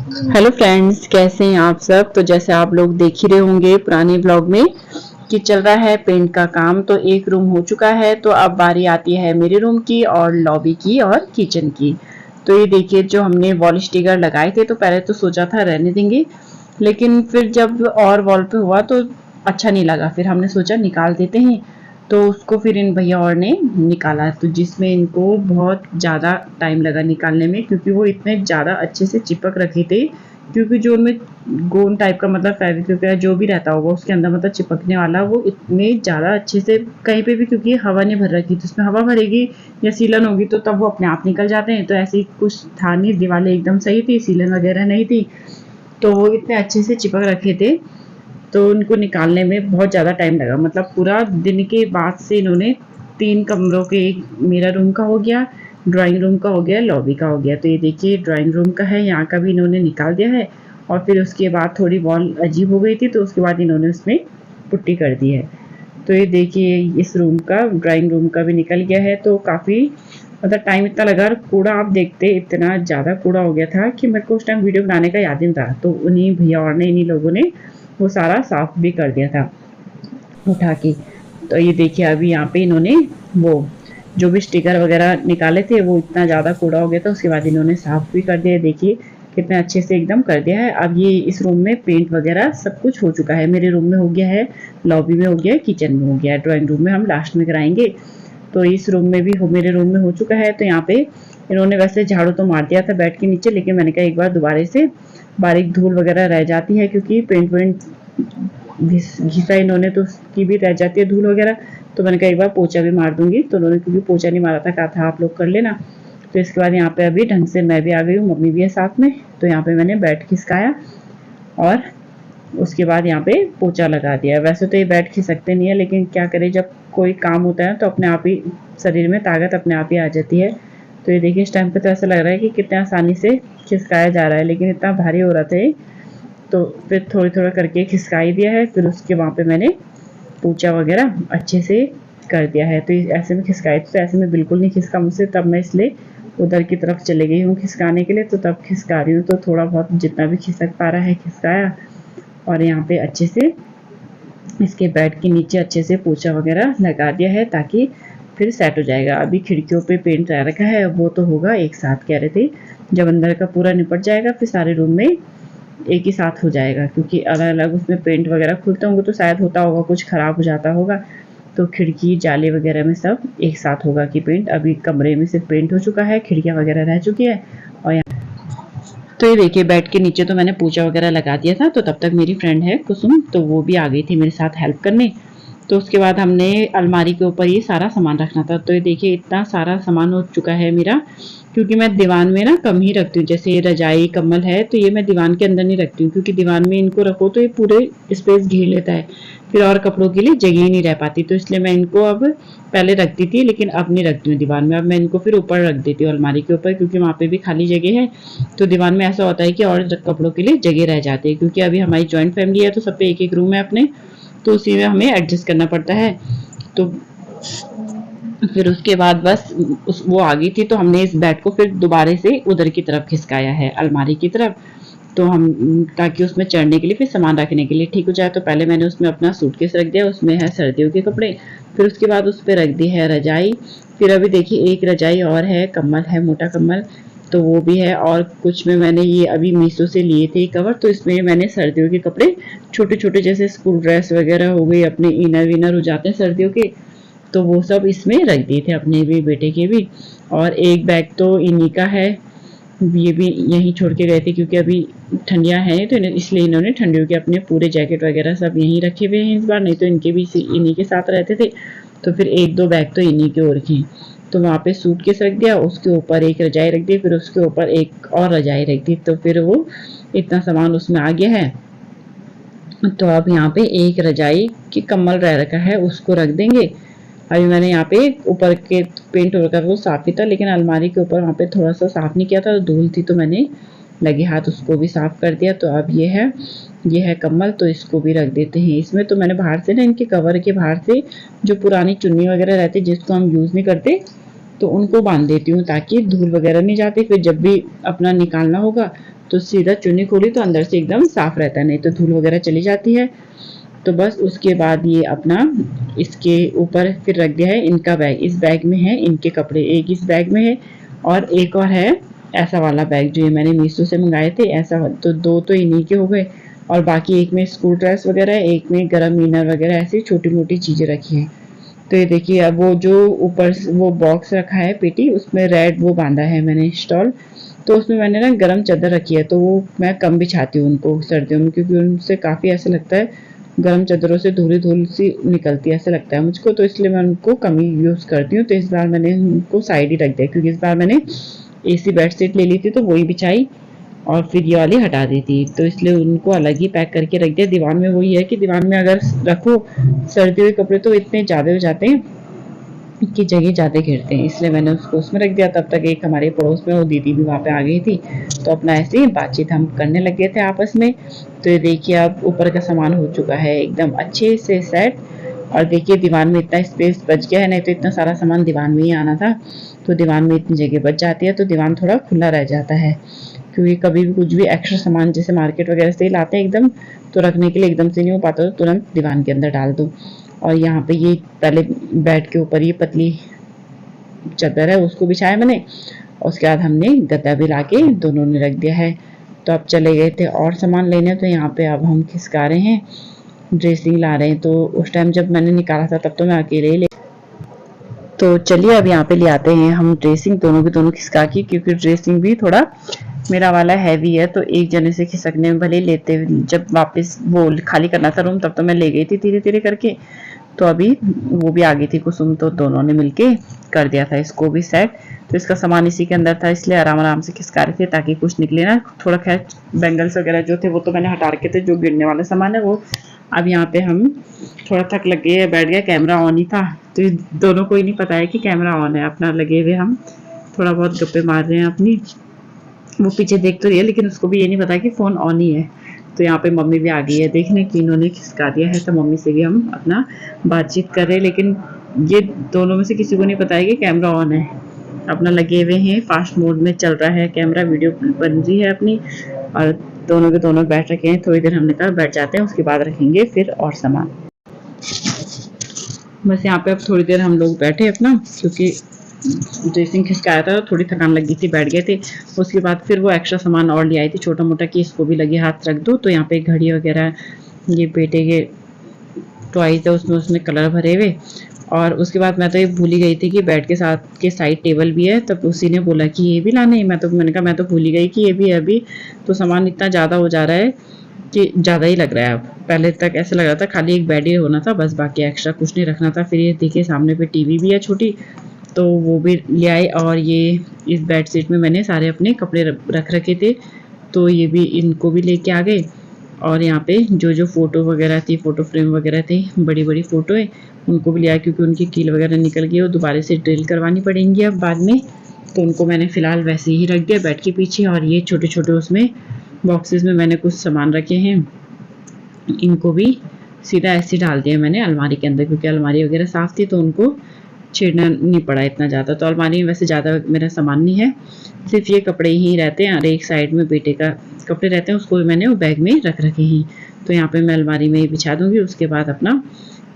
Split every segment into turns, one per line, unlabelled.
Hello friends, कैसे हैं आप सब। तो जैसे आप लोग देख ही रहे होंगे पुराने ब्लॉग में कि चल रहा है पेंट का काम। तो एक रूम हो चुका है, तो अब बारी आती है मेरे रूम की और लॉबी की और किचन की। तो ये देखिए, जो हमने वॉल स्टिकर लगाए थे तो पहले तो सोचा था रहने देंगे, लेकिन फिर जब और वॉल पे हुआ तो अच्छा नहीं लगा, फिर हमने सोचा निकाल देते हैं। तो उसको फिर इन भैया और ने निकाला, तो जिसमें इनको बहुत ज़्यादा टाइम लगा निकालने में, क्योंकि वो इतने ज़्यादा अच्छे से चिपक रखे थे। क्योंकि जो उनमें गोंद टाइप का मतलब फेविक्विक या जो भी रहता होगा उसके अंदर मतलब चिपकने वाला, वो इतने ज़्यादा अच्छे से कहीं पे भी, क्योंकि हवा नहीं भर रखी थी, उसमें हवा भरेगी या सीलन होगी तो तब वो अपने आप निकल जाते हैं। तो ऐसे ही कुछ था नहीं, दीवारें एकदम सही थी, सीलन वगैरह नहीं थी, तो वो इतने अच्छे से चिपक रखे थे। तो उनको निकालने में बहुत ज़्यादा टाइम लगा, मतलब पूरा दिन के बाद से इन्होंने 3 कमरों के, एक मेरा रूम का हो गया, ड्राइंग रूम का हो गया, लॉबी का हो गया। तो ये देखिए ड्राइंग रूम का है, यहाँ का भी इन्होंने निकाल दिया है। और फिर उसके बाद थोड़ी वॉल अजीब हो गई थी, तो उसके बाद इन्होंने उसमें पुट्टी कर दी है। तो ये देखिए इस रूम का, ड्राइंग रूम का भी निकल गया है। तो काफ़ी मतलब टाइम इतना लगा, और कूड़ा आप देखते इतना ज़्यादा कूड़ा हो गया था कि मेरे को उस टाइम वीडियो बनाने का याद नहीं था। तो उन्हीं भैया और ने, इन्हीं लोगों ने वो सारा साफ भी कर दिया था उठा के। तो ये देखिए अभी यहाँ पे इन्होंने वो जो भी स्टिकर वगैरह निकाले थे, वो इतना ज़्यादा कूड़ा हो गया था, उसके बाद इन्होंने साफ भी कर दिया। देखिए कितने अच्छे से एकदम कर दिया है। अब ये इस रूम में पेंट वगैरह सब कुछ हो चुका है। मेरे रूम में हो गया है, लॉबी में हो गया है, किचन में हो गया है, ड्राइंग रूम में हम लास्ट में कराएंगे। तो इस रूम में भी मेरे रूम में हो चुका है। तो यहाँ पे इन्होंने वैसे झाड़ू तो मार दिया था बेड के नीचे, लेकिन मैंने कहा एक बार दोबारा से, बारीक धूल वगैरह रह जाती है क्योंकि पेंट वेंट घिसा इन्होंने, तो उसकी भी रह जाती है धूल वगैरह। तो मैंने कहा एक बार पोछा भी मार दूंगी, तो उन्होंने क्योंकि पोछा नहीं मारा था, कहा था आप लोग कर लेना। तो इसके बाद यहाँ पे अभी ढंग से मैं भी आ गई हूँ, मम्मी भी है साथ में। तो यहाँ पे मैंने बेड खिसकाया और उसके बाद यहाँ पे पोछा लगा दिया। वैसे तो ये बेड खिसकते नहीं है, लेकिन क्या करें, जब कोई काम होता है तो अपने आप ही शरीर में ताकत अपने आप ही आ जाती है। तो ये देखिए इस टाइम पे तो ऐसा लग रहा है कि कितने आसानी से खिसकाया जा रहा है, लेकिन इतना भारी हो रहा था ये। तो फिर थोड़ी थोड़ा करके खिसका ही दिया है। फिर उसके वहाँ पे मैंने पोछा वगैरह अच्छे से कर दिया है। तो ऐसे में खिसकाए, तो ऐसे में बिल्कुल नहीं खिसका मुझसे, तब मैं इसलिए उधर की तरफ चले गई हूँ खिसकाने के लिए। तो तब खिसका रही हूँ, तो थोड़ा बहुत जितना भी खिसक पा रहा है खिसकाया। और यहाँ पे अच्छे से इसके बेड के नीचे अच्छे से पोछा वगैरह लगा दिया है, ताकि फिर सेट हो जाएगा। अभी खिड़कियों पे पेंट रह रखा है, वो तो होगा एक साथ कह रहे थे, जब अंदर का पूरा निपट जाएगा फिर सारे रूम में एक ही साथ हो जाएगा, क्योंकि अलग अलग उसमें पेंट वगैरह खुलते होंगे तो शायद होता होगा कुछ ख़राब हो जाता होगा। तो खिड़की जाले वगैरह में सब एक साथ होगा कि पेंट। अभी कमरे में सिर्फ पेंट हो चुका है, खिड़कियाँ वगैरह रह चुकी है। और तो ये देखिए बेड के नीचे तो मैंने पोछा वगैरह लगा दिया था। तो तब तक मेरी फ्रेंड है कुसुम, तो वो भी आ गई थी मेरे साथ हेल्प करने। तो उसके बाद हमने अलमारी के ऊपर ये सारा सामान रखना था। तो ये देखिए इतना सारा सामान हो चुका है मेरा, क्योंकि मैं दीवान में ना कम ही रखती हूँ। जैसे ये रजाई कम्बल है, तो ये मैं दीवान के अंदर नहीं रखती हूँ, क्योंकि दीवान में इनको रखो तो ये पूरे स्पेस घेर लेता है, फिर और कपड़ों के लिए जगह ही नहीं रह पाती। तो इसलिए मैं इनको अब, पहले रखती थी लेकिन अब नहीं रखती हूँ दीवान में। अब मैं इनको फिर ऊपर रख देती हूँ अलमारी के ऊपर, क्योंकि वहाँ पे भी खाली जगह है। तो दीवान में ऐसा होता है कि और कपड़ों के लिए जगह रह जाती है, क्योंकि अभी हमारी जॉइंट फैमिली है तो सब पे एक एक रूम है अपने, तो उसी में हमें एडजस्ट करना पड़ता है। तो फिर उसके बाद बस वो आ गई थी, तो हमने इस बेड को फिर दोबारा से उधर की तरफ खिसकाया है, अलमारी की तरफ। तो हम, ताकि उसमें चढ़ने के लिए, फिर सामान रखने के लिए ठीक हो जाए। तो पहले मैंने उसमें अपना सूटकेस रख दिया, उसमें है सर्दियों के कपड़े। फिर उसके बाद उस पर रख दी है रजाई। फिर अभी देखिए एक रजाई और है, कम्बल है, मोटा कम्बल, तो वो भी है। और कुछ में मैंने ये अभी मीशो से लिए थे कवर, तो इसमें मैंने सर्दियों के कपड़े छोटे छोटे, जैसे स्कूल ड्रेस वगैरह हो गई, अपने इनर विनर हो जाते हैं सर्दियों के, तो वो सब इसमें रख दिए थे, अपने भी बेटे के भी। और एक बैग तो इन्हीं का है, ये भी यहीं छोड़ के गए थे, क्योंकि अभी ठंडियाँ हैं तो इसलिए इन्होंने ठंडियों के अपने पूरे जैकेट वगैरह सब यहीं रखे हुए हैं इस बार, नहीं तो इनके भी इन्हीं के साथ रहते थे। तो फिर एक दो बैग तो इन्हीं के और रखे। तो वहाँ पे सूटकेस रख दिया, उसके ऊपर एक रजाई रख दी, फिर उसके ऊपर एक और रजाई रख दी। तो फिर वो इतना सामान उसमें आ गया है। तो अब यहाँ पे एक रजाई की कम्बल रह रखा है, उसको रख देंगे। अभी मैंने यहाँ पे ऊपर के पेंट वगैरह वो साफ ही था, लेकिन अलमारी के ऊपर वहाँ पे थोड़ा सा साफ नहीं किया था, तो धूल थी, तो मैंने लगे हाथ उसको भी साफ कर दिया। तो अब ये है कम्बल, तो इसको भी रख देते हैं इसमें। तो मैंने बाहर से ना, इनके कवर के बाहर से जो पुरानी चुन्नी वगैरह रहती है जिसको हम यूज़ नहीं करते, तो उनको बांध देती हूँ, ताकि धूल वगैरह नहीं जाती। फिर जब भी अपना निकालना होगा तो सीधा चुन्नी खोली तो अंदर से एकदम साफ रहता है, नहीं तो धूल वगैरह चली जाती है। तो बस उसके बाद ये अपना इसके ऊपर फिर रख दिया है इनका बैग। इस बैग में है इनके कपड़े, एक इस बैग में है और एक और है ऐसा वाला बैग जो ये मैंने मीशो से मंगाए थे ऐसा। तो दो तो इन्हीं के हो गए और बाकी एक में स्कूल ड्रेस वगैरह है, एक में गरम इनर वगैरह ऐसी छोटी मोटी चीज़ें रखी हैं। तो ये देखिए अब वो जो ऊपर वो बॉक्स रखा है पेटी, उसमें रेड वो बांधा है मैंने स्टॉल। तो उसमें मैंने ना गरम चादर रखी है, तो वो मैं कम बिछाती हूँ उनको सर्दियों में, क्योंकि उनसे काफ़ी ऐसा लगता है गर्म चादरों से धूल धूल सी निकलती है ऐसा लगता है मुझको, तो इसलिए मैं उनको कम ही यूज़ करती हूँ। तो इस बार मैंने उनको साइड ही रख दिया, क्योंकि इस बार मैंने एसी बेडशीट ले ली थी तो वही बिछाई और फिर ये वाली हटा दी थी, तो इसलिए उनको अलग ही पैक करके रख दिया। दीवान में वही है कि दीवान में अगर रखो सर्दियों के कपड़े तो इतने ज़्यादा हो जाते हैं की जगह ज़्यादा घेरते हैं, इसलिए मैंने उसको उसमें रख दिया। तब तक एक हमारे पड़ोस में वो दीदी भी वहाँ पे आ गई थी, तो अपना ऐसे ही बातचीत हम करने लग गए थे आपस में। तो ये देखिए अब ऊपर का सामान हो चुका है एकदम अच्छे से सेट। और देखिए दीवान में इतना स्पेस बच गया है, नहीं तो इतना सारा सामान दीवान में ही आना था। तो दीवान में इतनी जगह बच जाती है तो दीवान थोड़ा खुला रह जाता है, क्योंकि कभी भी कुछ भी एक्स्ट्रा सामान जैसे मार्केट वगैरह से लाते हैं एकदम, तो रखने के लिए एकदम से नहीं हो पाता, तो तुरंत दीवान के अंदर डाल दो। और यहाँ पे ये पहले बेड के ऊपर ये पतली चादर है उसको बिछाया मैंने, और उसके बाद हमने गद्दा भी लाके दोनों ने रख दिया है। तो अब चले गए थे और सामान लेने, तो यहाँ पे अब हम खिसका रहे हैं, ड्रेसिंग ला रहे हैं। तो उस टाइम जब मैंने निकाला था तब तो मैं अकेले ही ले, तो चलिए अब यहाँ पे ले आते हैं हम ड्रेसिंग दोनों की दोनों खिसका की, क्योंकि ड्रेसिंग भी थोड़ा मेरा वाला हैवी है, तो एक जने से खिसकने में भले लेते, जब वापस वो खाली करना था रूम तब तो मैं ले गई थी धीरे धीरे करके। तो अभी वो भी आ गई थी कुसुम, तो दोनों ने मिलके कर दिया था इसको भी सेट। तो इसका सामान इसी के अंदर था, इसलिए आराम आराम से खिसका रहे थे ताकि कुछ निकले ना। थोड़ा खैर बैंगल्स वगैरह जो थे वो तो मैंने हटा रखे थे, जो गिरने वाला सामान है वो। अब यहाँ पे हम थोड़ा थक लग गए, बैठ गया, कैमरा ऑन ही था, तो दोनों को ही नहीं पता है कि कैमरा ऑन है, अपना लगे हुए हम थोड़ा बहुत गप्पे मार रहे हैं अपनी। वो पीछे देख तो रही है लेकिन उसको भी ये नहीं पता कि फ़ोन ऑन ही है। तो यहाँ पे मम्मी भी आ गई है देखने की, इन्होंने खिसका दिया है, तो मम्मी से भी हम अपना बातचीत कर रहे हैं। लेकिन ये दोनों में से किसी को नहीं पता है कि कैमरा ऑन है, अपना लगे हुए हैं, फास्ट मोड में चल रहा है कैमरा, वीडियो बन रही है अपनी, और दोनों के दोनों बैठ रखे हैं। थोड़ी देर हमने कहा बैठ जाते हैं, उसके बाद रखेंगे फिर और सामान। बस यहाँ पे अब थोड़ी देर हम लोग बैठे अपना, क्योंकि ड्रेसिंग खिसकाया था, थोड़ी थकान लगी थी, बैठ गए थे। उसके बाद फिर वो एक्स्ट्रा सामान और ले आई थी छोटा मोटा कि इसको भी लगे हाथ रख दो। तो यहाँ पे घड़ी वगैरह, ये बेटे के टॉयज है उसमें उसने कलर भरे हुए। और उसके बाद मैं तो ये भूल ही गई थी कि बेड के साथ के साइड टेबल भी है, तब उसी ने बोला कि ये भी लाने, मैंने कहा मैं तो भूल ही गई कि ये भी है अभी। तो सामान इतना ज़्यादा हो जा रहा है कि ज़्यादा ही लग रहा है। अब पहले तक ऐसा लग रहा था खाली एक बेड ही होना था बस, बाकी एक्स्ट्रा कुछ नहीं रखना था। फिर ये देखिए सामने पे टीवी भी है छोटी, तो वो भी ले आए। और ये इस बेड शीट में मैंने सारे अपने कपड़े रख रखे थे, तो ये भी इनको भी लेके आ गए। और यहाँ पे जो जो फ़ोटो वगैरह थी, फ़ोटो फ्रेम वगैरह थी, बड़ी बड़ी फ़ोटो है, उनको भी लिया, क्योंकि उनकी कील वगैरह निकल गई और दोबारा से ड्रिल करवानी पड़ेंगी अब बाद में। तो उनको मैंने फ़िलहाल वैसे ही रख दिया बेड के पीछे। और ये छोटे छोटे उसमें बॉक्सेस में मैंने कुछ सामान रखे हैं, इनको भी सीधा ऐसे डाल दिया मैंने अलमारी के अंदर, क्योंकि अलमारी वगैरह साफ़ थी तो उनको छेड़ना नहीं पड़ा इतना ज़्यादा। तो अलमारी में वैसे ज़्यादा मेरा सामान नहीं है, सिर्फ ये कपड़े ही रहते हैं और एक साइड में बेटे का कपड़े रहते हैं, उसको भी मैंने वो बैग में रख रखे हैं। तो यहाँ पे मैं अलमारी में ही बिछा दूँगी, उसके बाद अपना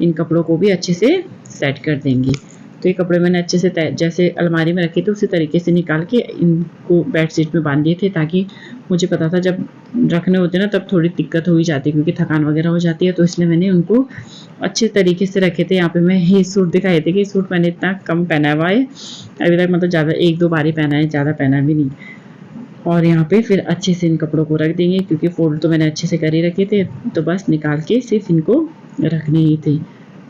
इन कपड़ों को भी अच्छे से सेट कर देंगी। तो ये कपड़े मैंने अच्छे से जैसे अलमारी में रखे थे उसी तरीके से निकाल के इनको बेडशीट में बांध दिए थे, ताकि मुझे पता था जब रखने होते ना तब थोड़ी दिक्कत हो ही जाती है, क्योंकि थकान वगैरह हो जाती है। तो इसलिए मैंने उनको अच्छे तरीके से रखे थे। यहाँ पे मैं ये सूट दिखाए थे कि सूट मैंने इतना कम पहना हुआ है अभी तक, मतलब ज़्यादा एक दो बार ही पहना है, ज़्यादा पहना भी नहीं। और यहाँ पे फिर अच्छे से इन कपड़ों को रख देंगे, क्योंकि फोल्ड तो मैंने अच्छे से कर ही रखे थे, तो बस निकाल के सिर्फ इनको रखने ही थे।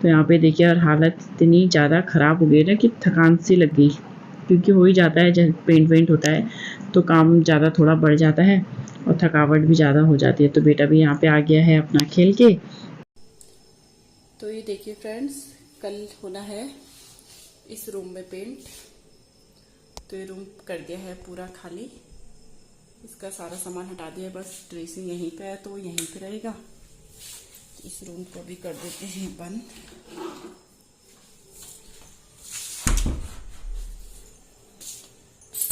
तो यहाँ पे देखिए और हालत इतनी ज़्यादा ख़राब हो गई ना कि थकान सी लग गई, क्योंकि हो ही जाता है जब पेंट वेंट होता है तो काम ज़्यादा थोड़ा बढ़ जाता है और थकावट भी ज़्यादा हो जाती है। तो बेटा भी यहाँ पे आ गया है अपना खेल के। तो ये देखिए फ्रेंड्स, कल होना है इस रूम में पेंट, तो ये रूम कर दिया है पूरा खाली, इसका सारा सामान हटा दिया, बस ड्रेसिंग यहीं पे है तो यहीं पे रहेगा। इस रूम को भी कर देते हैं बंद।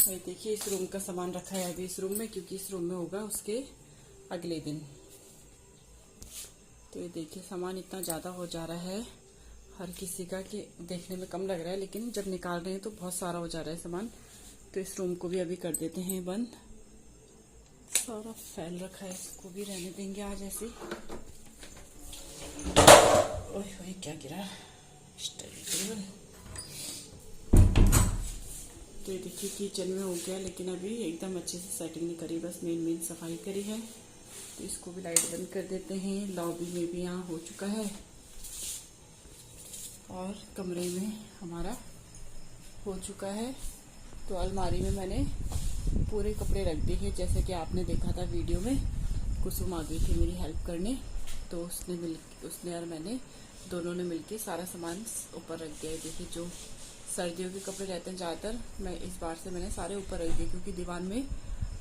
ये देखिए इस रूम का सामान रखा है अभी इस रूम में, क्योंकि इस रूम में होगा उसके अगले दिन। तो ये देखिए सामान इतना ज़्यादा हो जा रहा है हर किसी का कि देखने में कम लग रहा है, लेकिन जब निकाल रहे हैं तो बहुत सारा हो जा रहा है सामान। तो इस रूम को भी अभी कर देते हैं बंद। सारा फैल रखा है, इसको भी रहने देंगे आज ऐसे। ओए क्या गिरा। तो ये देखिए किचन में हो गया, लेकिन अभी एकदम अच्छे से सेटिंग नहीं करी, बस मेन सफाई करी है। तो इसको भी लाइट बंद कर देते हैं। लॉबी में भी यहाँ हो चुका है और कमरे में हमारा हो चुका है। तो अलमारी में मैंने पूरे कपड़े रख दिए हैं, जैसे कि आपने देखा था वीडियो में। कुसुम आ गई थी मेरी हेल्प करने, तो उसने और मैंने दोनों ने मिलके सारा सामान ऊपर रख दिया है। देखिए जो सर्दियों के कपड़े रहते हैं ज़्यादातर, मैं इस बार से मैंने सारे ऊपर रख दिए, क्योंकि दीवान में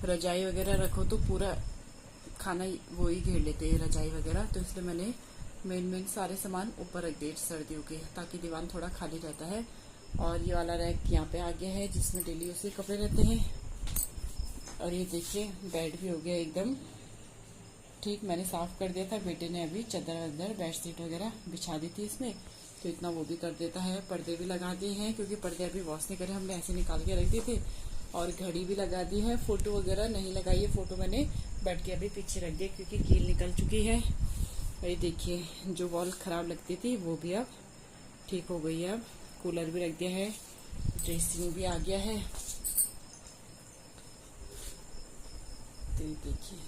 रजाई वगैरह रखो तो पूरा खाना वो ही घेर लेते हैं रजाई वगैरह। तो इसलिए मैंने मेन सारे सामान ऊपर रख दिए सर्दियों के, ताकि दीवान थोड़ा खाली रहता है। और ये वाला रैक यहाँ पे आ गया है जिसमें डेली यूज के कपड़े रहते हैं। और ये देखिए बेड भी हो गया एकदम ठीक, मैंने साफ कर दिया था। बेटे ने अभी चादर वदर बेडशीट वगैरह बिछा दी थी इसमें, तो इतना वो भी कर देता है। पर्दे भी लगा दिए हैं, क्योंकि पर्दे अभी वॉश नहीं करे, हमने ऐसे निकाल के रख दिए थे। और घड़ी भी लगा दी है। फोटो वगैरह नहीं लगाई है, फोटो मैंने बेड के अभी पीछे रख दिया क्योंकि कील निकल चुकी है। ये देखिए जो वॉल खराब लगती थी वो भी अब ठीक हो गई है। अब कूलर भी रख दिया है, ड्रेसिंग भी आ गया है। तो ये देखिए,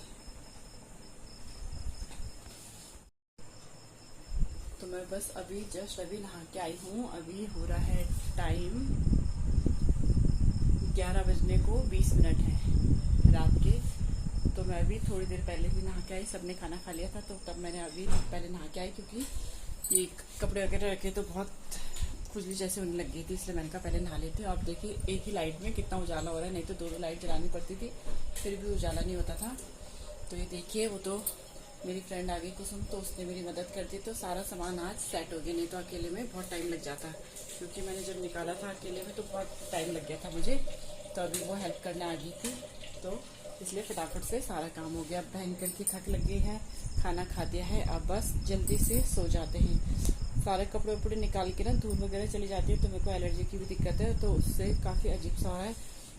तो मैं बस अभी जस्ट अभी नहा के आई हूँ। अभी हो रहा है टाइम 11 बजने को 20 मिनट है रात के। तो मैं अभी थोड़ी देर पहले ही नहा के आई, सबने खाना खा लिया था तो तब मैंने अभी पहले नहा के आई, क्योंकि ये कपड़े वगैरह रखे तो बहुत खुजली जैसे होने लग गई थी, इसलिए मैंने कहा पहले नहा लेते। आप देखिए एक ही लाइट में कितना उजाला हो रहा है, नहीं तो दो लाइट जलानी पड़ती थी फिर भी उजाला नहीं होता था। तो ये देखिए वो तो मेरी फ्रेंड आ गई कुसुम, तो उसने मेरी मदद कर दी, तो सारा सामान आज सेट हो गया। नहीं तो अकेले में बहुत टाइम लग जाता, क्योंकि मैंने जब निकाला था अकेले में तो बहुत टाइम लग गया था मुझे। तो अभी वो हेल्प करने आ गई थी, तो इसलिए फटाफट से सारा काम हो गया। अब भयंकर की थक लग गई है, खाना खा दिया है, अब बस जल्दी से सो जाते हैं। सारे कपड़े वपड़े निकाल के ना धूल वगैरह चली जाती है, तो मेरे को एलर्जी की भी दिक्कत है, तो उससे काफ़ी अजीब सा हो रहा है।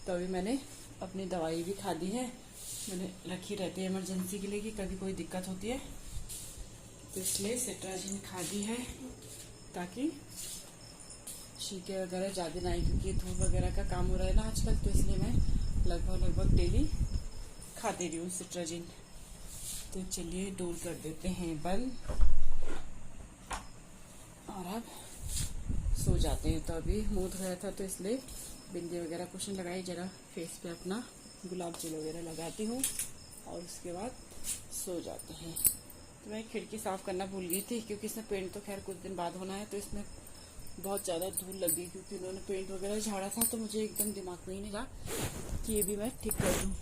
तो अभी मैंने अपनी दवाई भी खा दी है, मैंने रखी रहती है इमरजेंसी के लिए कि कभी कोई दिक्कत होती है, तो इसलिए सिट्राजिन खा दी है ताकि छींके वगैरह ज़्यादा ना आए, क्योंकि धूल वगैरह का काम हो रहा है ना आजकल। तो इसलिए मैं लगभग डेली खा दे रही हूँ सिट्राजिन। तो चलिए डोल कर देते हैं बंद और अब सो जाते हैं। तो अभी मुँह धोया था तो इसलिए बिंदी वगैरह कुछ नहीं लगाई, जरा फेस पे अपना गुलाब जल वगैरह लगाती हूँ और उसके बाद सो जाते हैं। तो मैं खिड़की साफ़ करना भूल गई थी, क्योंकि इसमें पेंट तो खैर कुछ दिन बाद होना है, तो इसमें बहुत ज़्यादा धूल लग गई, क्योंकि उन्होंने पेंट वगैरह झाड़ा था। तो मुझे एकदम दिमाग में ही नहीं रहा कि ये भी मैं ठीक कर दूँ,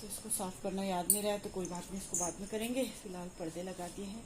तो इसको साफ़ करना याद नहीं रहा, तो कोई बात नहीं, इसको बाद में करेंगे। फिलहाल पर्दे लगा दिए हैं।